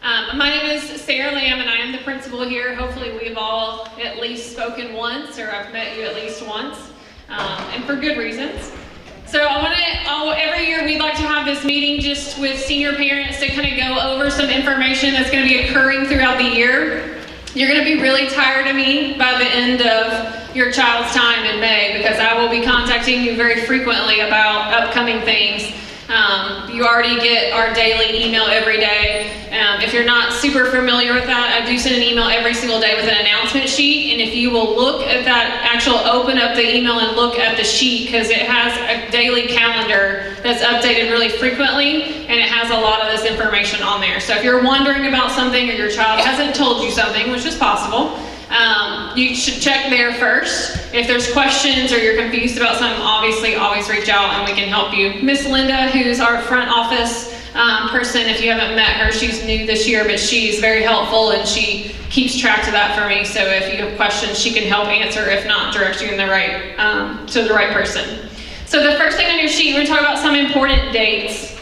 My name is Sarah Lamb, and I am the principal here. Hopefully we've all at least spoken once, or I've met you at least once, and for good reasons. So every year we'd like to have this meeting just with senior parents to kind of go over some information that's going to be occurring throughout the year. You're going to be really tired of me by the end of your child's time in May, because I will be contacting you very frequently about upcoming things. You already get our daily email every day. If you're not super familiar with that, I do send an email every single day with an announcement sheet, and if you will look at that open up the email and look at the sheet, because it has a daily calendar that's updated really frequently, and it has a lot of this information on there. So if you're wondering about something, or your child hasn't told you something, which is possible, you should check there first. If there's questions or you're confused about something, obviously always reach out and we can help you. Miss Linda, who's our front office person, if you haven't met her, she's new this year, but she's very helpful and she keeps track of that for me. So if you have questions, she can help answer. If not, direct you in the right to the right person. So the first thing on your sheet, we're going to talk about some important dates.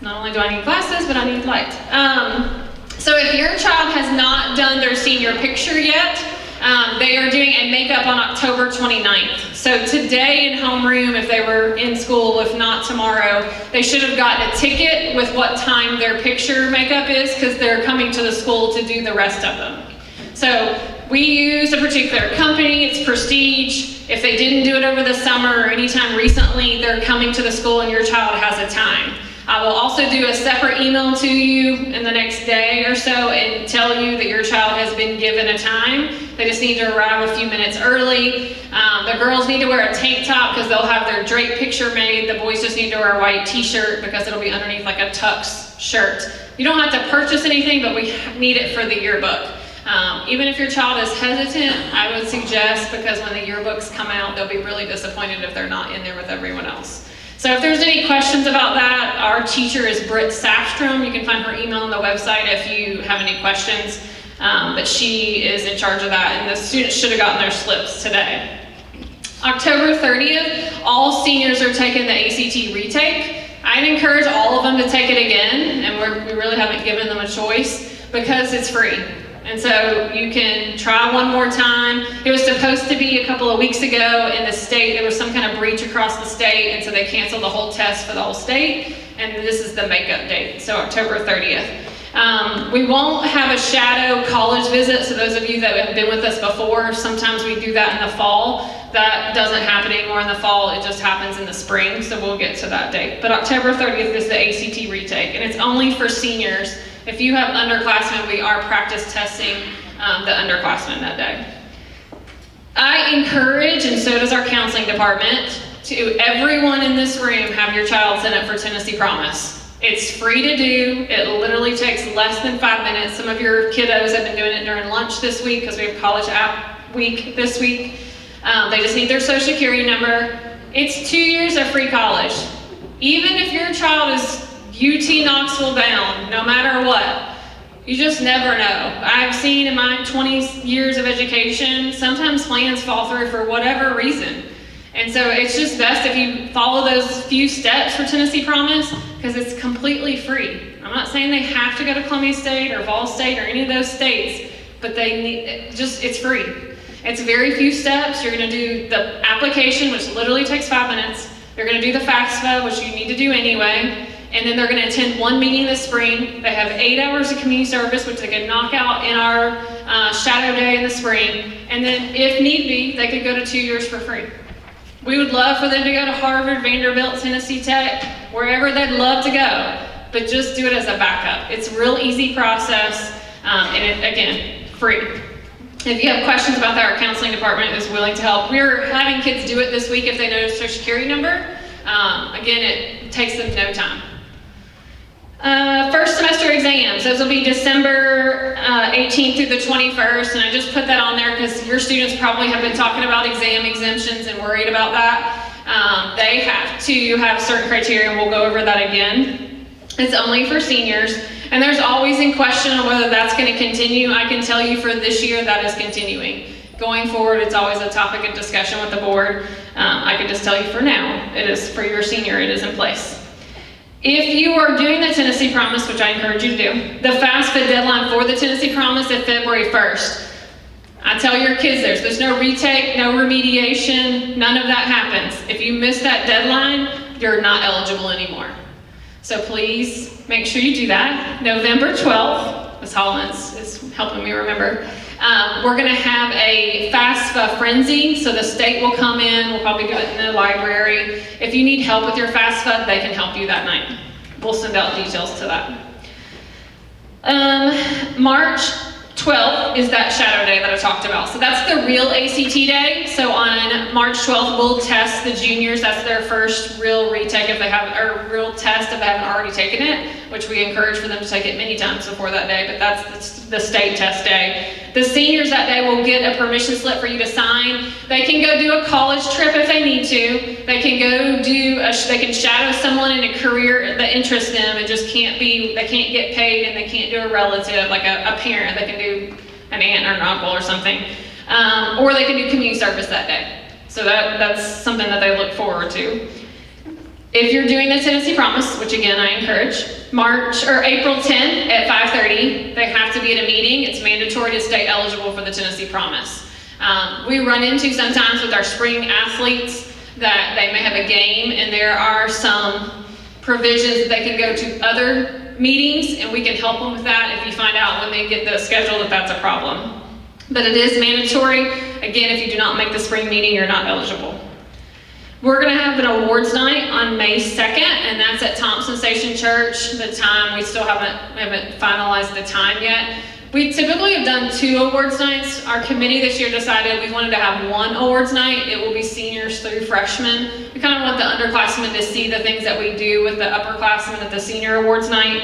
Not only do I need glasses, but I need light. So if your child has not done their senior picture yet, they are doing a makeup on October 29th. So today in homeroom, if they were in school, if not tomorrow, they should have gotten a ticket with what time their picture makeup is, because they're coming to the school to do the rest of them. So we use a particular company, it's Prestige. If they didn't do it over the summer or anytime recently, they're coming to the school and your child has a time. I will also do a separate email to you in the next day or so and tell you that your child has been given a time. They just need to arrive a few minutes early. The girls need to wear a tank top because they'll have their drape picture made. The boys just need to wear a white t-shirt because it'll be underneath like a tux shirt. You don't have to purchase anything, but we need it for the yearbook. Even if your child is hesitant, I would suggest, because when the yearbooks come out, they'll be really disappointed if they're not in there with everyone else. So if there's any questions about that, our teacher is Britt Safstrom. You can find her email on the website if you have any questions. But she is in charge of that, and the students should have gotten their slips today. October 30th, all seniors are taking the ACT retake. I'd encourage all of them to take it again, and we really haven't given them a choice because it's free. And so you can try one more time. It was supposed to be a couple of weeks ago in the state. There was some kind of breach across the state, and so they canceled the whole test for the whole state. And this is the makeup date, so October 30th. We won't have a shadow college visit, so those of you that have been with us before, sometimes we do that in the fall. That doesn't happen anymore in the fall, it just happens in the spring, so we'll get to that date. But October 30th is the ACT retake, and it's only for seniors. If you have underclassmen, we are practice testing the underclassmen that day. I encourage, and so does our counseling department, to everyone in this room have your child sign up for Tennessee Promise. It's free to do. It literally takes less than 5 minutes. Some of your kiddos have been doing it during lunch this week because we have college app week this week. They just need their social security number. It's 2 years of free college. Even if your child is UT Knoxville bound, no matter what, you just never know. I've seen in my 20 years of education, sometimes plans fall through for whatever reason. And so it's just best if you follow those few steps for Tennessee Promise, because it's completely free. I'm not saying they have to go to Columbia State or Vol State or any of those states, but it's free. It's very few steps. You're gonna do the application, which literally takes 5 minutes. You're gonna do the FAFSA, which you need to do anyway. And then they're going to attend one meeting this spring. They have 8 hours of community service, which they can knock out in our shadow day in the spring. And then if need be, they could go to 2 years for free. We would love for them to go to Harvard, Vanderbilt, Tennessee Tech, wherever they'd love to go, but just do it as a backup. It's a real easy process, and again, free. If you have questions about that, our counseling department is willing to help. We're having kids do it this week if they know their social security number. Again, it takes them no time. First semester exams, those will be December 18th through the 21st, and I just put that on there because your students probably have been talking about exam exemptions and worried about that. They have to have certain criteria, and we'll go over that again. It's only for seniors, and there's always in question on whether that's going to continue. I can tell you for this year that is continuing. Going forward, it's always a topic of discussion with the board. I can just tell you for now, it is for your senior, it is in place. If you are doing the Tennessee Promise, which I encourage you to do, the FAFSA deadline for the Tennessee Promise is February 1st. I tell your kids there's no retake, no remediation, none of that happens. If you miss that deadline, you're not eligible anymore. So please make sure you do that. November 12th, Ms. Hollins is helping me remember. We're going to have a FAFSA frenzy, so the state will come in. We'll probably do it in the library. If you need help with your FAFSA, they can help you that night. We'll send out details to that. March 12th is that shadow day that I talked about. So that's the real ACT day. So on March 12th, we'll test the juniors. That's their first real retake if they haven't, or real test if they haven't already taken it, which we encourage for them to take it many times before that day, but that's the state test day. The seniors that day will get a permission slip for you to sign. They can go do a college trip if they need to. They can go they can shadow someone in a career that interests them and just they can't get paid, and they can't do a relative, like a parent. They can do an aunt or an uncle or something. Or they can do community service that day. So that's something that they look forward to. If you're doing the Tennessee Promise, which again I encourage, April 10th at 5:30, they have to be at a meeting. It's mandatory to stay eligible for the Tennessee Promise. We run into sometimes with our spring athletes that they may have a game, and there are some provisions that they can go to other meetings, and we can help them with that if you find out when they get the schedule that that's a problem. But it is mandatory. Again, if you do not make the spring meeting, you're not eligible. We're going to have an awards night on May 2nd, and that's at Thompson Station Church. The time, we still haven't finalized the time yet. We typically have done 2 awards nights. Our committee this year decided we wanted to have 1 awards night. It will be seniors through freshmen. We kind of want the underclassmen to see the things that we do with the upperclassmen at the senior awards night.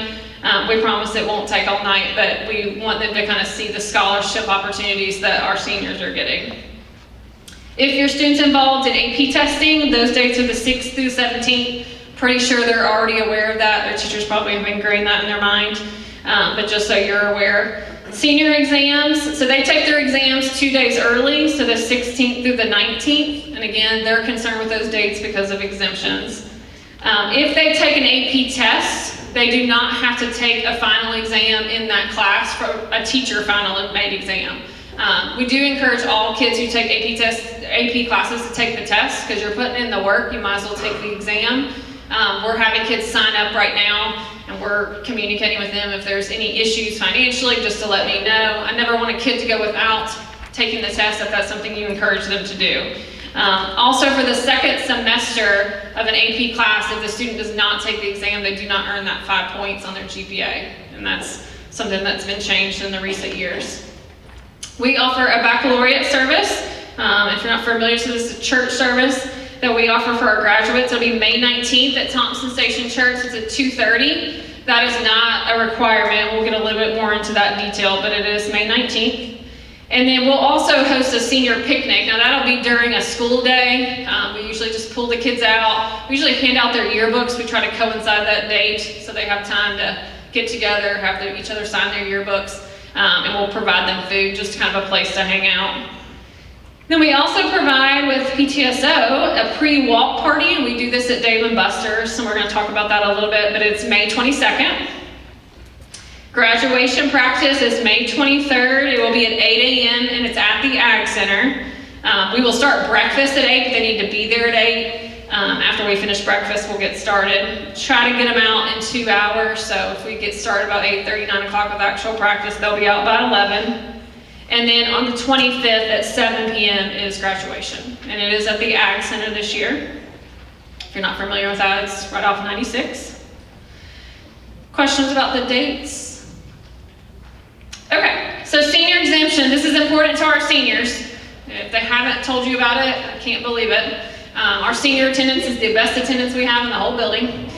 We promise it won't take all night, but we want them to kind of see the scholarship opportunities that our seniors are getting. If your student's involved in AP testing, those dates are the 6th through 17th. Pretty sure they're already aware of that. Their teachers probably have ingrained that in their mind, but just so you're aware. Senior exams, so they take their exams 2 days early, so the 16th through the 19th, and again, they're concerned with those dates because of exemptions. If they take an AP test, they do not have to take a final exam in that class for a teacher final made exam. We do encourage all kids who take AP classes to take the test, because you're putting in the work, you might as well take the exam. We're having kids sign up right now, and we're communicating with them if there's any issues financially, just to let me know. I never want a kid to go without taking the test if that's something you encourage them to do. Also, for the second semester of an AP class, if the student does not take the exam, they do not earn that 5 points on their GPA, and that's something that's been changed in the recent years. We offer a baccalaureate service. If you're not familiar, so this is a church service that we offer for our graduates. It'll be May 19th at Thompson Station Church. It's at 2:30. That is not a requirement. We'll get a little bit more into that detail, but it is May 19th. And then we'll also host a senior picnic. Now that'll be during a school day. We usually just pull the kids out. We usually hand out their yearbooks. We try to coincide that date so they have time to get together, have each other sign their yearbooks, and we'll provide them food, just kind of a place to hang out. Then we also provide with PTSO a pre-walk party, and we do this at Dave & Buster's, and we're going to talk about that a little bit, but it's May 22nd. Graduation practice is May 23rd. It will be at 8 a.m. and it's at the Ag Center. We will start breakfast at 8, but they need to be there at 8. After we finish breakfast, we'll get started. Try to get them out in 2 hours, so if we get started about 8:30, 9 o'clock with actual practice, they'll be out by 11. And then on the 25th at 7 p.m. is graduation, and it is at the Ag Center this year. If you're not familiar with that, it's right off 96. Questions about the dates? Okay, so senior exemption. This is important to our seniors. If they haven't told you about it, I can't believe it. Our senior attendance is the best attendance we have in the whole building.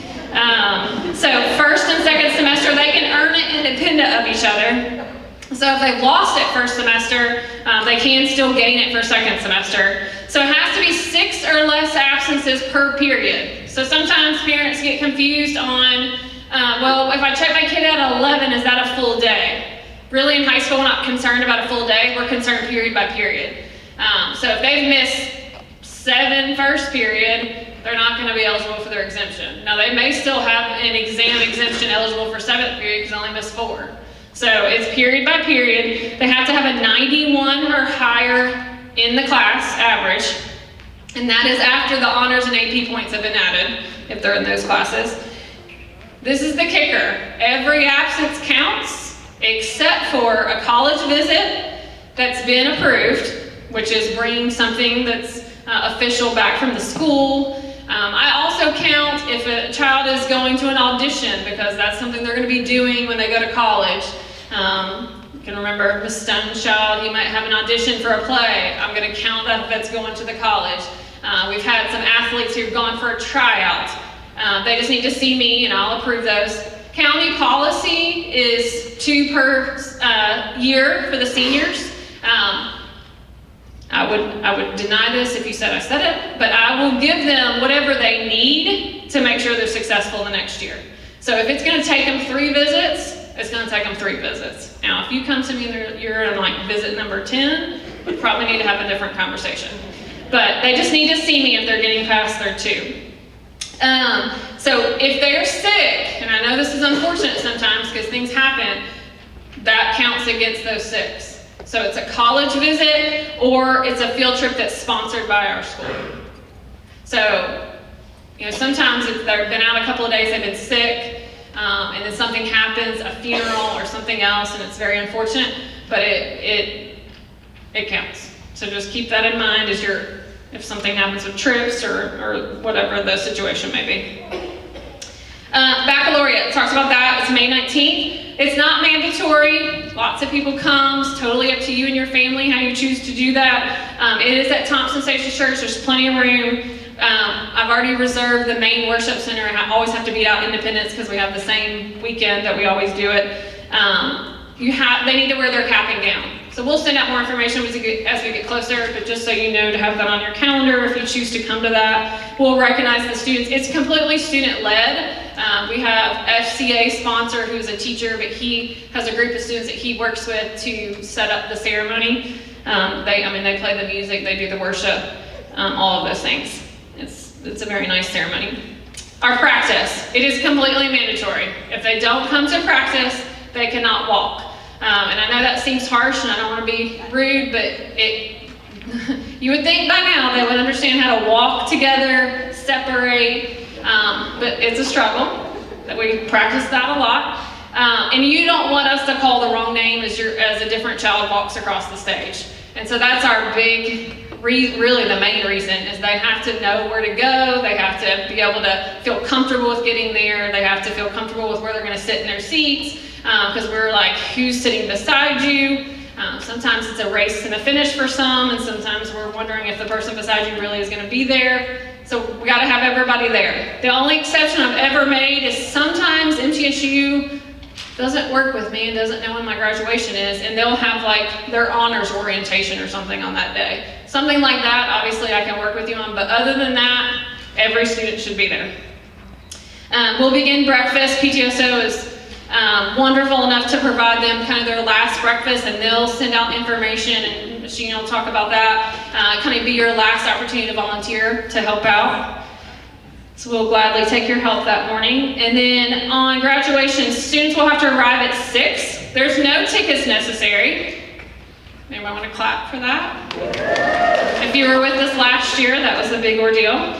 So first and second semester, they can earn it independent of each other. So if they've lost it first semester, they can still gain it for second semester. So it has to be 6 or less absences per period. So sometimes parents get confused on, well, if I check my kid out at 11, is that a full day? Really, in high school, we're not concerned about a full day. We're concerned period by period. So if they've missed 7 first period, they're not going to be eligible for their exemption. Now, they may still have an exam exemption eligible for 7th period because they only missed 4. So it's period by period. They have to have a 91 or higher in the class average, and that is after the honors and AP points have been added, if they're in those classes. This is the kicker. Every absence counts, except for a college visit that's been approved, which is bringing something that's official back from the school. I also count if a child is going to an audition, because that's something they're going to be doing when they go to college. You can remember Miss Stone's child, he might have an audition for a play. I'm going to count that if that's going to the college. We've had some athletes who've gone for a tryout. They just need to see me and I'll approve those. County policy is 2 per year for the seniors. I would deny this if you said I said it, but I will give them whatever they need to make sure they're successful the next year. So if it's going to take them 3 visits, it's going to take them 3 visits. Now, if you come to me and you're on like visit number 10, we probably need to have a different conversation. But they just need to see me if they're getting past their 2. So if they're sick, and I know this is unfortunate sometimes because things happen, that counts against those 6. So it's a college visit or it's a field trip that's sponsored by our school. So, sometimes if they've been out a couple of days, they've been sick, and then something happens, a funeral or something else, and it's very unfortunate, but it counts. So just keep that in mind if something happens with trips or whatever the situation may be. Baccalaureate talks about that. It's May 19th. It's not mandatory. Lots of people come. It's totally up to you and your family how you choose to do that. It is at Thompson Station Church. There's plenty of room. I've already reserved the main worship center. I always have to beat out Independence because we have the same weekend that we always do it. They need to wear their cap and gown. So we'll send out more information as we get closer, but just so you know to have that on your calendar if you choose to come to that. We'll recognize the students. It's completely student-led. We have FCA sponsor who's a teacher, but he has a group of students that he works with to set up the ceremony. They play the music, they do the worship, all of those things. It's a very nice ceremony. Our practice, it is completely mandatory. If they don't come to practice, they cannot walk. And I know that seems harsh and I don't want to be rude, but you would think by now they would understand how to walk together, separate, but it's a struggle. That we practice that a lot. And you don't want us to call the wrong name as a different child walks across the stage. And so that's our really the main reason is they have to know where to go. They have to be able to feel comfortable with getting there. They have to feel comfortable with where they're going to sit in their seats. Because we're like, who's sitting beside you? Sometimes it's a race and a finish for some, and sometimes we're wondering if the person beside you really is going to be there. So we got to have everybody there. The only exception I've ever made is sometimes MTSU doesn't work with me and doesn't know when my graduation is, and they'll have like their honors orientation or something on that day. Something like that, obviously I can work with you on, but other than that, every student should be there. We'll begin breakfast. PTSO is wonderful enough to provide them kind of their last breakfast, and they'll send out information, and Machine will talk about that. Kind of be your last opportunity to volunteer to help out. So we'll gladly take your help that morning. And then on graduation, students will have to arrive at 6. There's no tickets necessary. Anybody want to clap for that? If you were with us last year, that was a big ordeal.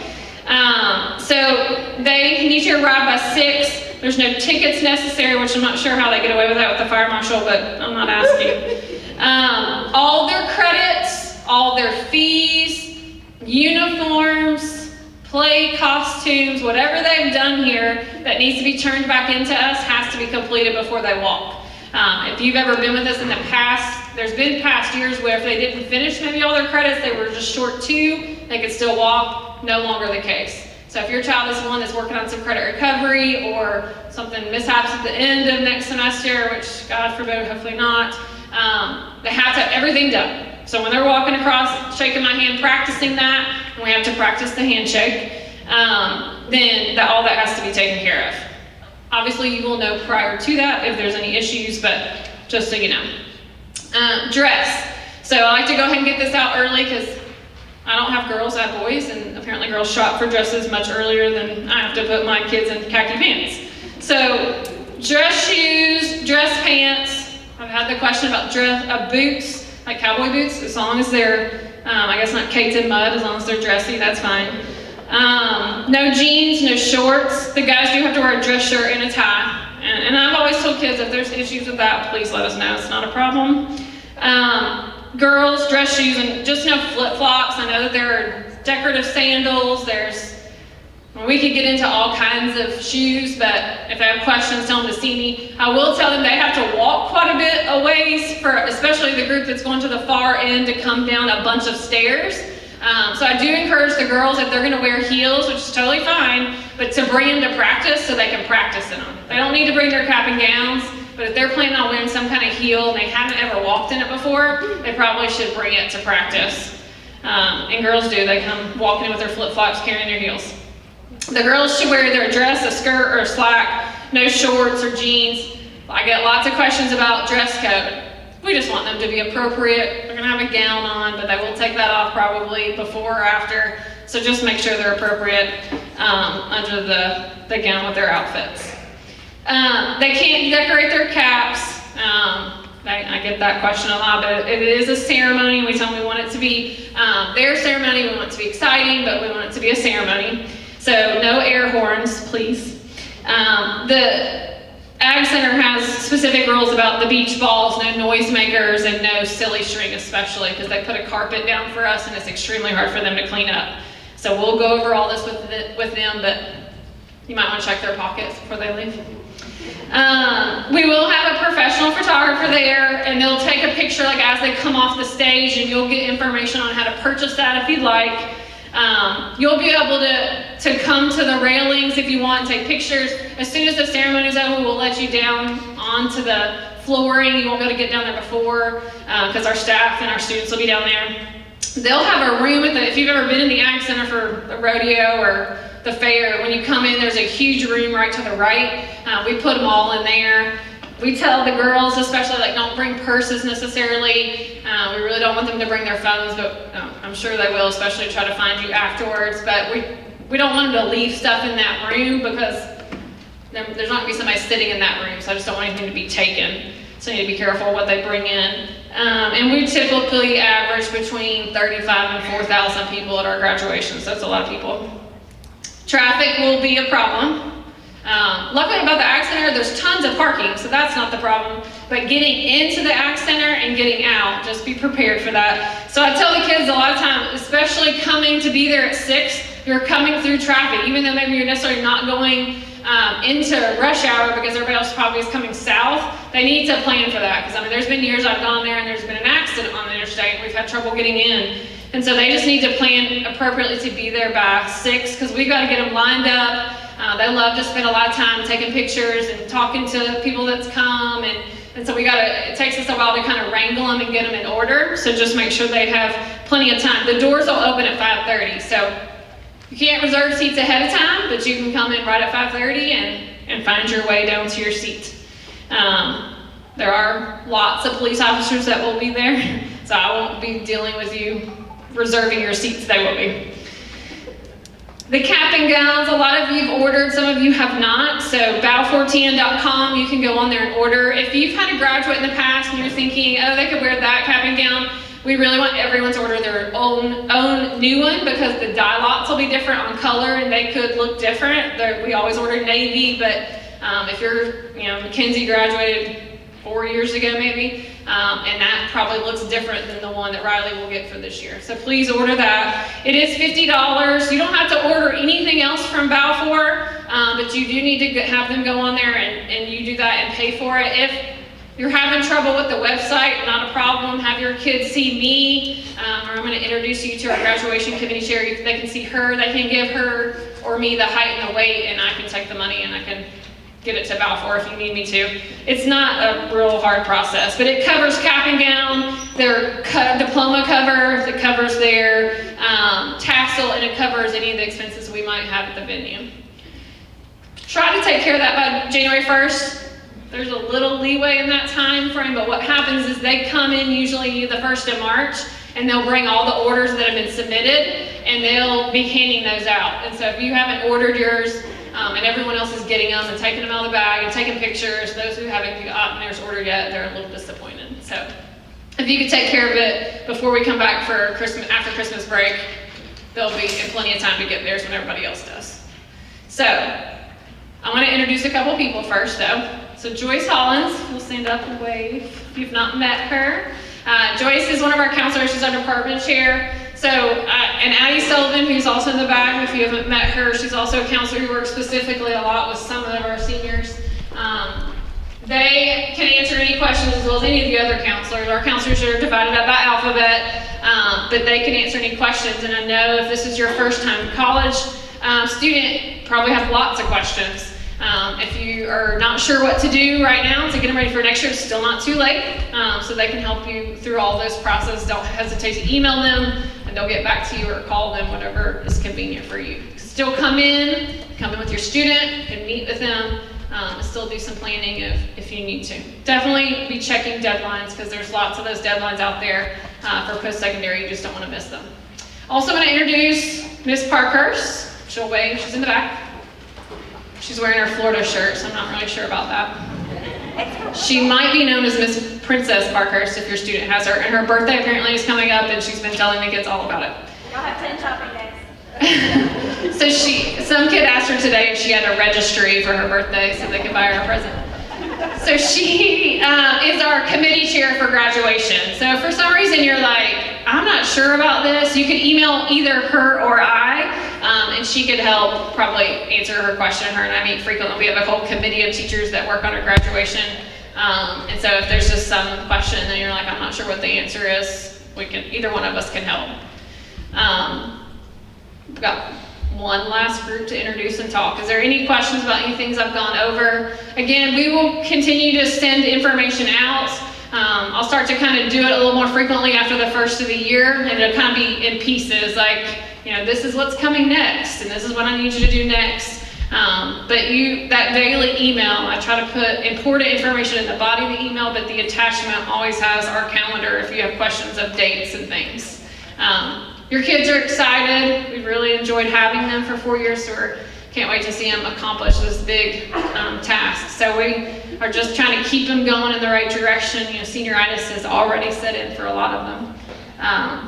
So they need to arrive by 6. There's no tickets necessary, which I'm not sure how they get away with that with the fire marshal, but I'm not asking. All their credits, all their fees, uniforms, play costumes, whatever they've done here that needs to be turned back into us has to be completed before they walk. If you've ever been with us in the past, there's been past years where if they didn't finish maybe all their credits, they were just short 2, they could still walk. No longer the case. So if your child is one that's working on some credit recovery or something mishaps at the end of next semester, which God forbid, hopefully not, they have to have everything done. So when they're walking across, shaking my hand, practicing that, and we have to practice the handshake, then all that has to be taken care of. Obviously, you will know prior to that if there's any issues, but just so you know. Dress. So I like to go ahead and get this out early because I don't have girls, I have boys, and apparently girls shop for dresses much earlier than I have to put my kids in khaki pants. So dress shoes, dress pants. I've had the question about boots, like cowboy boots, as long as they're, I guess not caked in mud, as long as they're dressy, that's fine. No jeans, no shorts. The guys do have to wear a dress shirt and a tie. And I've always told kids, if there's issues with that, please let us know. It's not a problem. Girls, dress shoes, and just no flip-flops. I know that there are decorative sandals. We could get into all kinds of shoes, but if they have questions, tell them to see me. I will tell them they have to walk quite a bit a ways, for especially the group that's going to the far end, to come down a bunch of stairs. So I do encourage the girls, if they're going to wear heels, which is totally fine, but to bring them to practice so they can practice in them. They don't need to bring their cap and gowns, but if they're planning on wearing some kind of heel and they haven't ever walked in it before, they probably should bring it to practice. And girls do, they come walking in with their flip-flops carrying their heels. The girls should wear their dress, a skirt or a slack, no shorts or jeans. I get lots of questions about dress code. We just want them to be appropriate. They're gonna have a gown on, but they will take that off probably before or after. So just make sure they're appropriate under the gown with their outfits. They can't decorate their caps. I get that question a lot, but it is a ceremony. We tell them we want it to be their ceremony. We want it to be exciting, but we want it to be a ceremony. So no air horns, please. The Ag Center has specific rules about the beach balls, no noisemakers, and no silly string, especially because they put a carpet down for us and it's extremely hard for them to clean up. So we'll go over all this with them, but you might want to check their pockets before they leave. We will have a professional photographer there, and they'll take a picture like as they come off the stage, and you'll get information on how to purchase that if you'd like. You'll be able to come to the railings if you want, take pictures. As soon as the ceremony is over, we'll let you down onto the flooring. You won't be able to get down there before because our staff and our students will be down there. They'll have a room if you've ever been in the Ag Center for the rodeo or the fair, when you come in, there's a huge room right to the right. We put them all in there. We tell the girls, especially, like, don't bring purses necessarily. We really don't want them to bring their phones, but I'm sure they will, especially try to find you afterwards. But we don't want them to leave stuff in that room because there's not going to be somebody sitting in that room, so I just don't want anything to be taken. So you need to be careful what they bring in. And we typically average between 35 and 4,000 people at our graduation, so that's a lot of people. Traffic will be a problem. Luckily about the Ag Center, there's tons of parking, so that's not the problem. But getting into the Ag Center and getting out, just be prepared for that. So I tell the kids a lot of times, especially coming to be there at 6, you're coming through traffic, even though maybe you're necessarily not going into rush hour because everybody else probably is coming south. They need to plan for that, because there's been years I've gone there and there's been an accident on the interstate and we've had trouble getting in. And so they just need to plan appropriately to be there by 6, because we've got to get them lined up. They love to spend a lot of time taking pictures and talking to people that's come, and so it takes us a while to kind of wrangle them and get them in order. So just make sure they have plenty of time. The doors will open at 5:30, so you can't reserve seats ahead of time, but you can come in right at 5:30 and find your way down to your seat. There are lots of police officers that will be there, so I won't be dealing with you reserving your seats. They will be. The cap and gowns, a lot of you have ordered, some of you have not. So balfourtn.com, you can go on there and order. If you've had a graduate in the past and you're thinking, oh, they could wear that cap and gown, we really want everyone to order their own new one, because the dye lots will be different on color and they could look different. We always order navy, but if you're, Mackenzie graduated 4 years ago maybe, and that probably looks different than the one that Riley will get for this year. So please order that. It is $50. You don't have to order anything else from Balfour, but you do need to have them go on there and you do that and pay for it. If you're having trouble with the website, not a problem. Have your kids see me, or I'm going to introduce you to our graduation committee chair. They can see her, they can give her or me the height and the weight, and I can take the money and I can get it to Balfour if you need me to. It's not a real hard process, but it covers cap and gown, their diploma cover, it covers their tassel, and it covers any of the expenses we might have at the venue. Try to take care of that by January 1st. There's a little leeway in that time frame, but what happens is they come in usually the 1st of March, and they'll bring all the orders that have been submitted, and they'll be handing those out. And so if you haven't ordered yours, and everyone else is getting them and taking them out of the bag and taking pictures, those who haven't gotten theirs ordered yet, they're a little disappointed. So if you could take care of it before we come back for Christmas, after Christmas break, there'll be plenty of time to get theirs when everybody else does. So I want to introduce a couple people first, though. So Joyce Hollins, you'll stand up and wave if you've not met her. Joyce is one of our counselors. She's our department chair. So, and Addie Sullivan, who's also in the back, if you haven't met her, she's also a counselor who works specifically a lot with some of our seniors. They can answer any questions as well as any of the other counselors. Our counselors are divided up by alphabet, but they can answer any questions. And I know if this is your first time college student, probably have lots of questions. If you are not sure what to do right now to get them ready for next year, it's still not too late. So they can help you through all this process. Don't hesitate to email them, and they'll get back to you or call them, whatever is convenient for you. Still come in with your student, and meet with them, and still do some planning if you need to. Definitely be checking deadlines, because there's lots of those deadlines out there for post-secondary. You just don't want to miss them. Also want to introduce Miss Parkhurst. She'll wave, she's in the back. She's wearing her Florida shirt, so I'm not really sure about that. She might be known as Miss Princess Parkhurst if your student has her, and her birthday apparently is coming up, and she's been telling the kids all about it. Y'all have 10 shopping days. So some kid asked her today if she had a registry for her birthday so they could buy her a present. So she is our committee chair for graduation. So if for some reason you're like, I'm not sure about this, you can email either her or I, and she could help probably answer her question. Her and I meet frequently. We have a whole committee of teachers that work on our graduation. And so if there's just some question and you're like, I'm not sure what the answer is, either one of us can help. We've got one last group to introduce and talk. Is there any questions about any things I've gone over? Again, we will continue to send information out. I'll start to kind of do it a little more frequently after the first of the year, and it'll kind of be in pieces, like, this is what's coming next, and this is what I need you to do next. But that daily email, I try to put important information in the body of the email, but the attachment always has our calendar if you have questions of dates and things. Your kids are excited. We've really enjoyed having them for 4 years, so we can't wait to see them accomplish this big task. So we are just trying to keep them going in the right direction. Senioritis has already set in for a lot of them.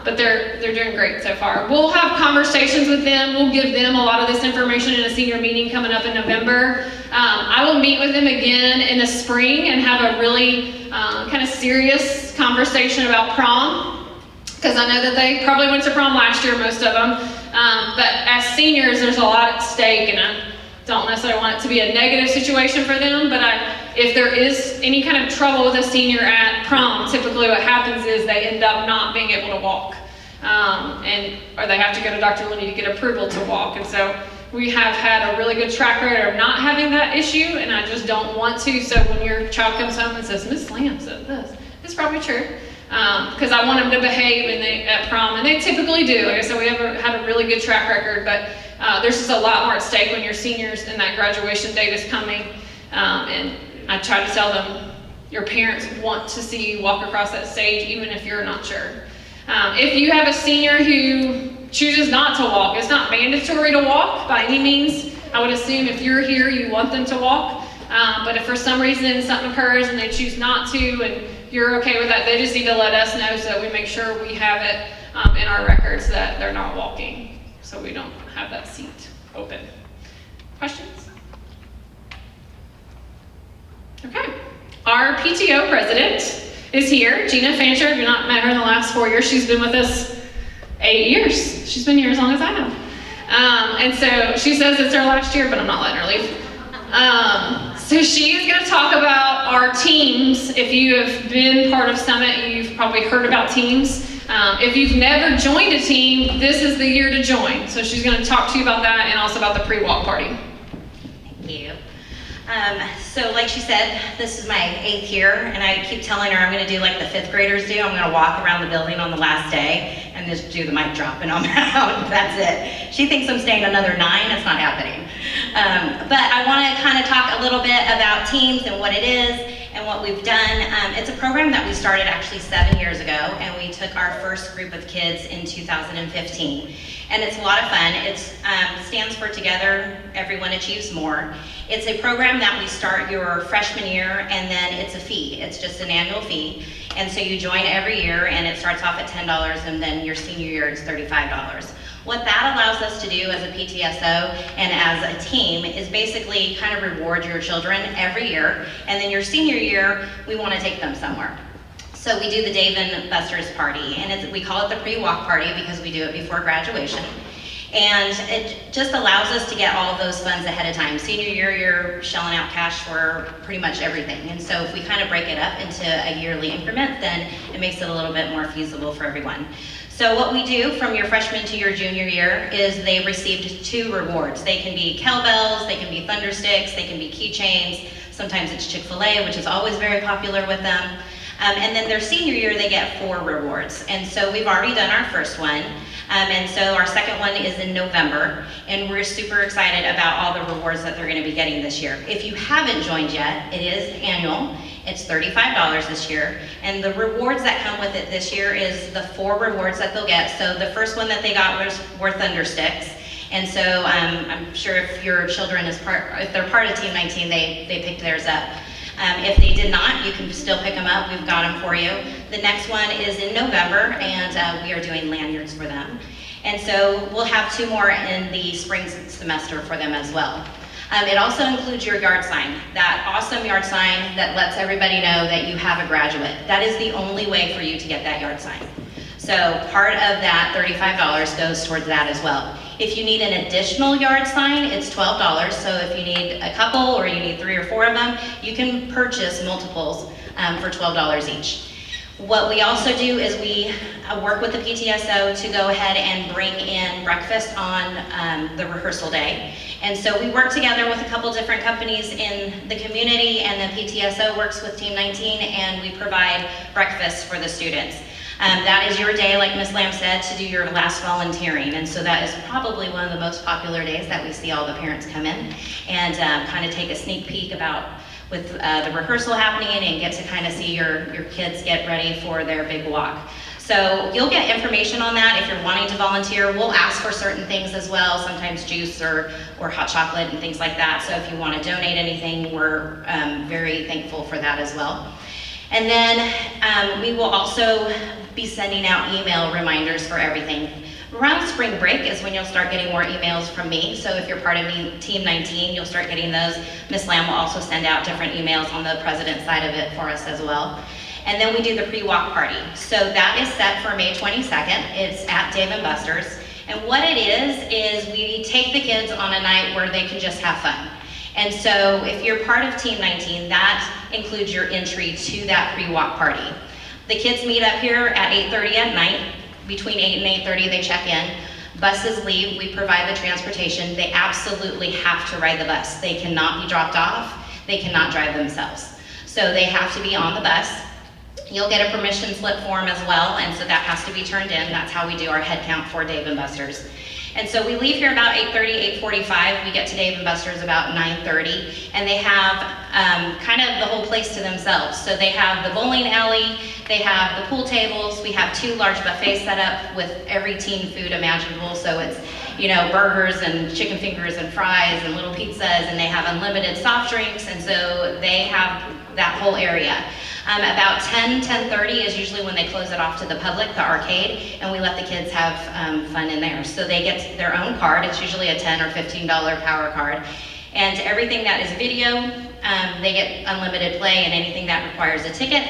But they're doing great so far. We'll have conversations with them. We'll give them a lot of this information in a senior meeting coming up in November. I will meet with them again in the spring and have a really kind of serious conversation about prom, because I know that they probably went to prom last year, most of them. But as seniors, there's a lot at stake, and I don't necessarily want it to be a negative situation for them, but if there is any kind of trouble with a senior at prom, typically what happens is they end up not being able to walk, or they have to go to Dr. Linney to get approval to walk. And so we have had a really good track record of not having that issue, and I just don't want to. So when your child comes home and says, Miss Lamb said this, it's probably true. Because I want them to behave at prom, and they typically do. Like I said, we have had a really good track record, but there's just a lot more at stake when you're seniors and that graduation date is coming. And I try to tell them, your parents want to see you walk across that stage, even if you're not sure. If you have a senior who chooses not to walk, it's not mandatory to walk by any means. I would assume if you're here, you want them to walk. But if for some reason something occurs and they choose not to, and you're okay with that, they just need to let us know so that we make sure we have it in our records that they're not walking, so we don't have that seat open. Questions? Okay. Our PTO president is here, Gina Fancher. If you've not met her in the last 4 years, she's been with us 8 years. She's been here as long as I have. And so she says it's her last year, but I'm not letting her leave. So she is going to talk about our teams. If you have been part of Summit, you've probably heard about teams. If you've never joined a team, this is the year to join. So she's going to talk to you about that and also about the pre-walk party. Thank you. So like she said, this is my 8th year, and I keep telling her I'm going to do like the 5th graders do. I'm going to walk around the building on the last day and just do the mic drop and I'm out. That's it. She thinks I'm staying another 9. It's not happening. But I want to kind of talk a little bit about teams and what it is, And what we've done, it's a program that we started actually 7 years ago, and we took our first group of kids in 2015. And it's a lot of fun. It stands for Together, Everyone Achieves More. It's a program that we start your freshman year, and then it's a fee. It's just an annual fee. And so you join every year, and it starts off at $10, and then your senior year is $35. What that allows us to do as a PTSO and as a team is basically kind of reward your children every year, and then your senior year, we want to take them somewhere. So we do the Dave and Buster's party, and we call it the pre-walk party because we do it before graduation. And it just allows us to get all of those funds ahead of time. Senior year, you're shelling out cash for pretty much everything. And so if we kind of break it up into a yearly increment, then it makes it a little bit more feasible for everyone. So what we do from your freshman to your junior year is they received 2 rewards. They can be kettlebells, they can be thunder sticks, they can be keychains. Sometimes it's Chick-fil-A, which is always very popular with them. And then their senior year, they get 4 rewards. And so we've already done our first one. And so our second one is in November. And we're super excited about all the rewards that they're gonna be getting this year. If you haven't joined yet, it is annual. It's $35 this year. And the rewards that come with it this year is the 4 rewards that they'll get. So the first one that they got were thunder sticks. And so I'm sure if your children if they're part of Team 19, they picked theirs up. If they did not, you can still pick them up. We've got them for you. The next one is in November, and we are doing lanyards for them. And so we'll have 2 more in the spring semester for them as well. It also includes your yard sign, that awesome yard sign that lets everybody know that you have a graduate. That is the only way for you to get that yard sign. So part of that $35 goes towards that as well. If you need an additional yard sign, it's $12. So if you need a couple or you need 3 or 4 of them, you can purchase multiples for $12 each. What we also do is we work with the PTSO to go ahead and bring in breakfast on the rehearsal day. And so we work together with a couple different companies in the community, and the PTSO works with Team 19, and we provide breakfast for the students. That is your day, like Ms. Lamb said, to do your last volunteering. And so that is probably one of the most popular days that we see all the parents come in and kind of take a sneak peek with the rehearsal happening and get to kind of see your kids get ready for their big walk. So you'll get information on that if you're wanting to volunteer. We'll ask for certain things as well, sometimes juice or hot chocolate and things like that. So if you want to donate anything, we're very thankful for that as well. And then we will also be sending out email reminders for everything. Around spring break is when you'll start getting more emails from me. So if you're part of Team 19, you'll start getting those. Ms. Lamb will also send out different emails on the president's side of it for us as well. And then we do the pre-walk party. So that is set for May 22nd. It's at Dave & Buster's. And what it is we take the kids on a night where they can just have fun. And so if you're part of Team 19, that includes your entry to that pre-walk party. The kids meet up here at 8:30 at night. Between 8 and 8:30 they check in. Buses leave, we provide the transportation. They absolutely have to ride the bus. They cannot be dropped off. They cannot drive themselves. So they have to be on the bus. You'll get a permission slip form as well, and so that has to be turned in. That's how we do our head count for Dave & Buster's. And so we leave here about 8:30, 8:45. We get to Dave & Buster's about 9:30, and they have kind of the whole place to themselves. So they have the bowling alley, they have the pool tables, we have 2 large buffets set up with every teen food imaginable. So it's, burgers and chicken fingers and fries and little pizzas, and they have unlimited soft drinks, and so they have that whole area. About 10:30 is usually when they close it off to the public, the arcade, and we let the kids have fun in there. So they get their own card. It's usually a $10 or $15 power card. And everything that is video, they get unlimited play, and anything that requires a ticket,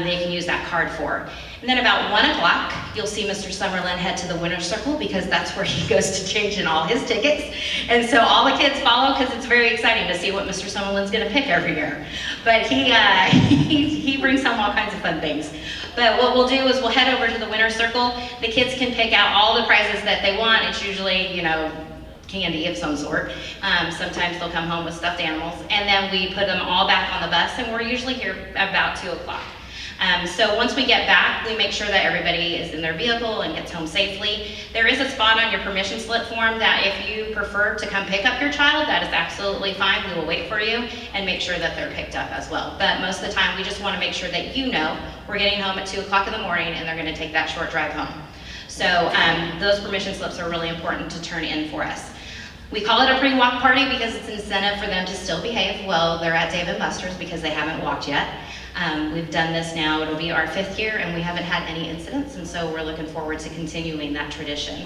they can use that card for. And then about 1 o'clock, you'll see Mr. Summerlin head to the winner's circle, because that's where he goes to change in all his tickets. And so all the kids follow, because it's very exciting to see what Mr. Summerlin's gonna pick every year. But he brings home all kinds of fun things. But what we'll do is we'll head over to the winner's circle. The kids can pick out all the prizes that they want. It's usually, candy of some sort. Sometimes they'll come home with stuffed animals. And then we put them all back on the bus, and we're usually here about 2 o'clock. So once we get back, we make sure that everybody is in their vehicle and gets home safely. There is a spot on your permission slip form that if you prefer to come pick up your child, that is absolutely fine. We will wait for you and make sure that they're picked up as well. But most of the time, we just want to make sure that you know we're getting home at 2 o'clock in the morning and they're going to take that short drive home. So those permission slips are really important to turn in for us. We call it a pre-walk party because it's an incentive for them to still behave while they're at Dave & Buster's because they haven't walked yet. We've done this now, it'll be our 5th year, and we haven't had any incidents, and so we're looking forward to continuing that tradition.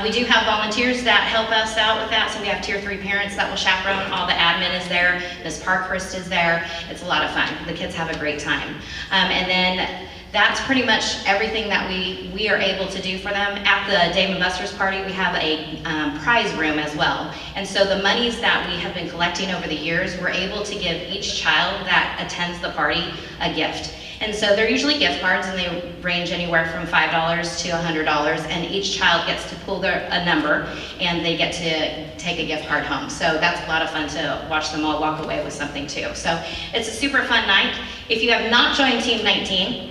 We do have volunteers that help us out with that, so we have Tier 3 parents that will chaperone, all the admin is there, Ms. Parkhurst is there, it's a lot of fun. The kids have a great time. And then that's pretty much everything that we are able to do for them. At the Dave & Buster's party, we have a prize room as well. And so the monies that we have been collecting over the years, we're able to give each child that attends the party a gift. And so they're usually gift cards, and they range anywhere from $5 to $100, and each child gets to pull a number, and they get to take a gift card home. So that's a lot of fun to watch them all walk away with something too. So it's a super fun night. If you have not joined Team 19,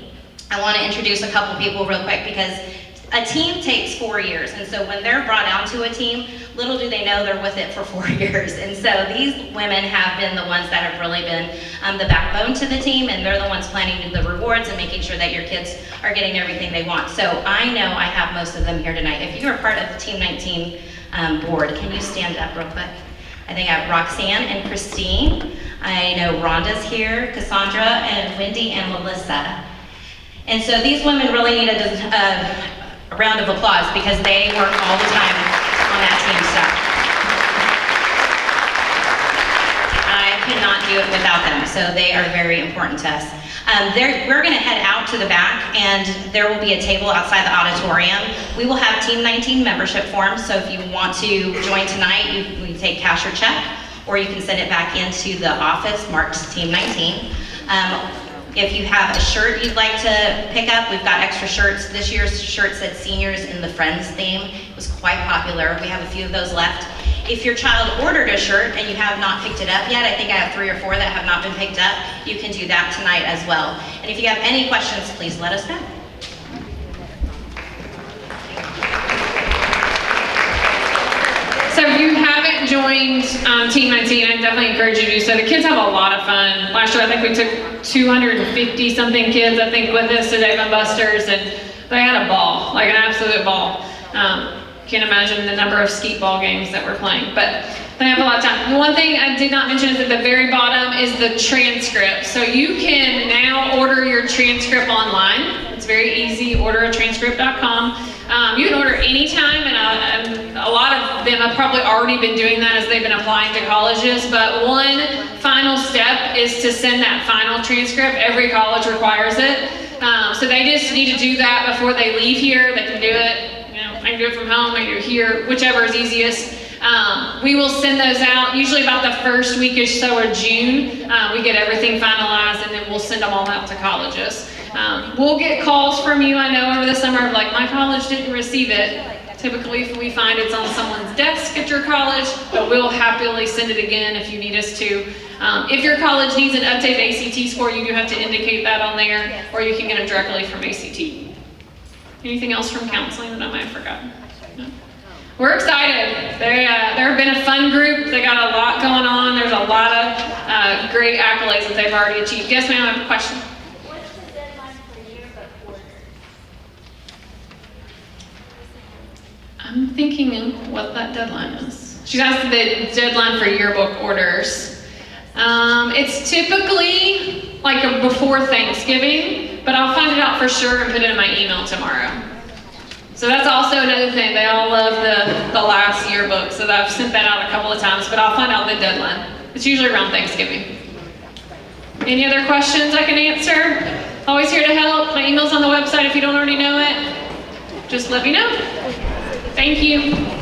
I want to introduce a couple people real quick because a team takes 4 years, and so when they're brought onto a team, little do they know they're with it for 4 years. And so these women have been the ones that have really been the backbone to the team, and they're the ones planning the rewards and making sure that your kids are getting everything they want. So I know I have most of them here tonight. If you are part of the Team 19 board, can you stand up real quick? I think I have Roxanne and Christine. I know Rhonda's here, Cassandra and Wendy and Melissa. And so these women really need a round of applause because they work all the time on that team stuff. I could not do it without them, so they are very important to us. We're going to head out to the back, and there will be a table outside the auditorium. We will have Team 19 membership forms, so if you want to join tonight, you take cash or check, or you can send it back into the office marked Team 19. If you have a shirt you'd like to pick up, we've got extra shirts. This year's shirt said Seniors in the Friends theme. It was quite popular. We have a few of those left. If your child ordered a shirt and you have not picked it up yet, I think I have 3 or 4 that have not been picked up, you can do that tonight as well. And if you have any questions, please let us know. So if you haven't joined Team 19, I definitely encourage you to do so. The kids have a lot of fun. Last year, I think we took 250 something kids, I think, with us to Dave & Buster's, and they had a ball, like an absolute ball. Can't imagine the number of skeet ball games that we're playing, but they have a lot of time. One thing I did not mention is at the very bottom is the transcript. So you can now order your transcript online. It's very easy, orderatranscript.com. You can order anytime, and a lot of them have probably already been doing that as they've been applying to colleges, but one final step is to send that final transcript. Every college requires it. So they just need to do that before they leave here. They can do it, I can do it from home, I can do it here, whichever is easiest. We will send those out usually about the first week or so of June. We get everything finalized, and then we'll send them all out to colleges. We'll get calls from you, I know, over the summer of like, my college didn't receive it. Typically, if we find it's on someone's desk at your college, but we'll happily send it again if you need us to. If your college needs an updated ACT score, you do have to indicate that on there, or you can get them directly from ACT. Anything else from counseling that I might have forgotten? No? We're excited. They have been a fun group. They got a lot going on. There's a lot of great accolades that they've already achieved. Yes, ma'am, I have a question. What's the deadline for yearbook orders? I'm thinking what that deadline is. She asked the deadline for yearbook orders. It's typically like before Thanksgiving, but I'll find it out for sure and put it in my email tomorrow. So that's also another thing. They all love the last yearbook, so I've sent that out a couple of times, but I'll find out the deadline. It's usually around Thanksgiving. Any other questions I can answer? Always here to help. My email's on the website if you don't already know it. Just let me know. Thank you.